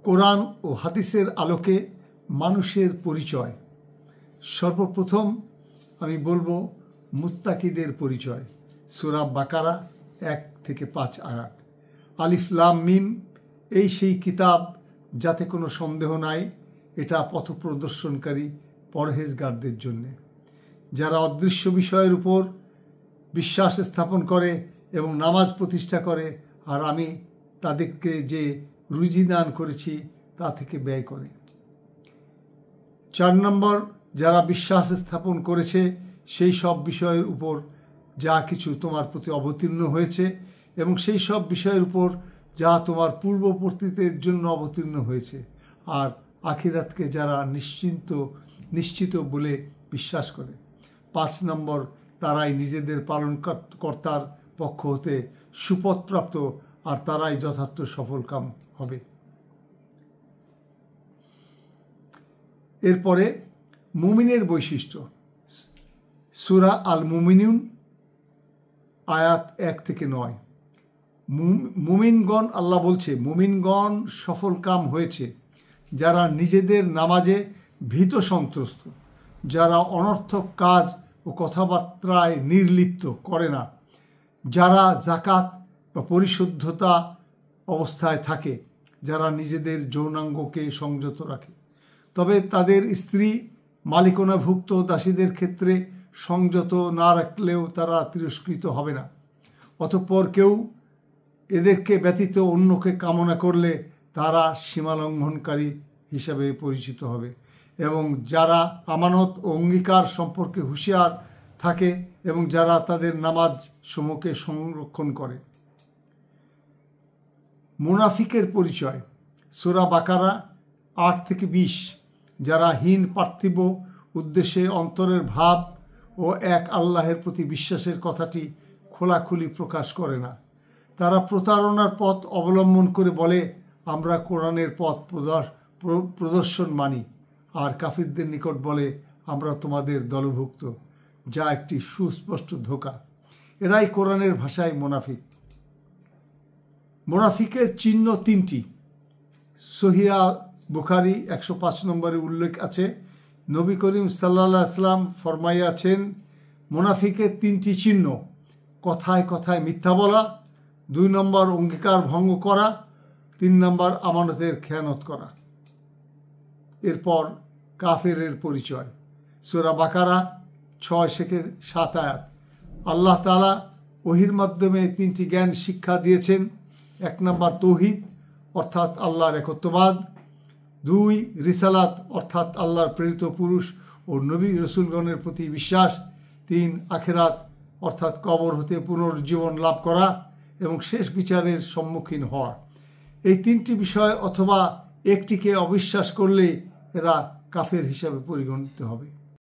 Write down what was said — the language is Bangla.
কোরআন ও হাদিসের আলোকে মানুষের পরিচয়। সর্বপ্রথম আমি বলবো মুত্তাকিদের পরিচয়। সূরা বাকারা 1 থেকে 5 আয়াত। আলিফ লাম মিম, এই সেই কিতাব যাতে কোনো সন্দেহ নাই, এটা পথপ্রদর্শনকারী পরহেজগারদের জন্যে, যারা অদৃশ্য বিষয়ের উপর বিশ্বাস স্থাপন করে এবং নামাজ প্রতিষ্ঠা করে, আর আমি তাদেরকে যে রুজি দান করেছি তা থেকে ব্যয় করে। 4 নম্বর, যারা বিশ্বাস স্থাপন করেছে সেই সব বিষয়ের উপর যা কিছু তোমার প্রতি অবতীর্ণ হয়েছে এবং সেই সব বিষয়ের উপর যা তোমার পূর্ববর্তীদের জন্য অবতীর্ণ হয়েছে, আর আখিরাতকে যারা নিশ্চিত বলে বিশ্বাস করে। 5 নম্বর, তারাই নিজেদের পালনকর্তার পক্ষ হতে সুপথপ্রাপ্ত, আর তারাই যথার্থ সফলকাম হবে। এরপরে মুমিনের বৈশিষ্ট্য। সূরা আল মুমিনুন আয়াত 1 থেকে 9। মুমিনগণ, আল্লাহ বলছে, মুমিনগণ সফলকাম হয়েছে যারা নিজেদের নামাজে ভীত সন্ত্রস্ত, যারা অনর্থক কাজ ও কথাবার্তায় নির্লিপ্ত করে না, যারা জাকাত বা পরিশুদ্ধতা অবস্থায় থাকে, যারা নিজেদের যৌনাঙ্গকে সংযত রাখে। তবে তাদের স্ত্রী মালিকানাভুক্ত দাসীদের ক্ষেত্রে সংযত না রাখলেও তারা তিরস্কৃত হবে না। অতঃপর কেউ এদেরকে ব্যতীত অন্যকে কামনা করলে তারা সীমালঙ্ঘনকারী হিসাবে পরিচিত হবে। এবং যারা আমানত ও অঙ্গীকার সম্পর্কে হুঁশিয়ার থাকে এবং যারা তাদের নামাজ সমূহকে সংরক্ষণ করে। মুনাফিকের পরিচয়। সূরা বাকারা 8 থেকে 20। যারা হীন পার্থিব উদ্দেশ্যে অন্তরের ভাব ও এক আল্লাহের প্রতি বিশ্বাসের কথাটি খোলাখুলি প্রকাশ করে না। তারা প্রতারণার পথ অবলম্বন করে বলে, আমরা কোরআনের পথ প্রদর্শন মানি, আর কাফিরদের নিকট বলে, আমরা তোমাদের দলভুক্ত, যা একটি সুস্পষ্ট ধোঁকা। এরাই কোরআনের ভাষায় মুনাফিক। মুনাফিকের চিহ্ন 3টি। সহিহ বুখারী 105 নম্বরে উল্লেখ আছে, নবী করিম সাল্লাল্লাহু আলাইহি ওয়াসাল্লাম ফরমাইয়াছেন, মুনাফিকের 3টি চিহ্ন: কথায় কথায় মিথ্যা বলা, 2 নম্বর অঙ্গীকার ভঙ্গ করা, 3 নম্বর আমানতের খেয়ানত করা। এরপর কাফেরের পরিচয়। সূরা বাকারা 6 থেকে 7 আয়াত। আল্লাহ তাআলা ওহীর মাধ্যমে 3টি জ্ঞান শিক্ষা দিয়েছেন। 1 নম্বর তৌহিদ অর্থাৎ আল্লাহর একত্ববাদ, 2 রিসালাত অর্থাৎ আল্লাহর প্রেরিত পুরুষ ও নবী রসুলগণের প্রতি বিশ্বাস, 3 আখিরাত অর্থাৎ কবর হতে পুনর্জীবন লাভ করা এবং শেষ বিচারের সম্মুখীন হওয়া। এই 3টি বিষয় অথবা একটিকে অবিশ্বাস করলে এরা কাফের হিসাবে পরিগণিত হবে।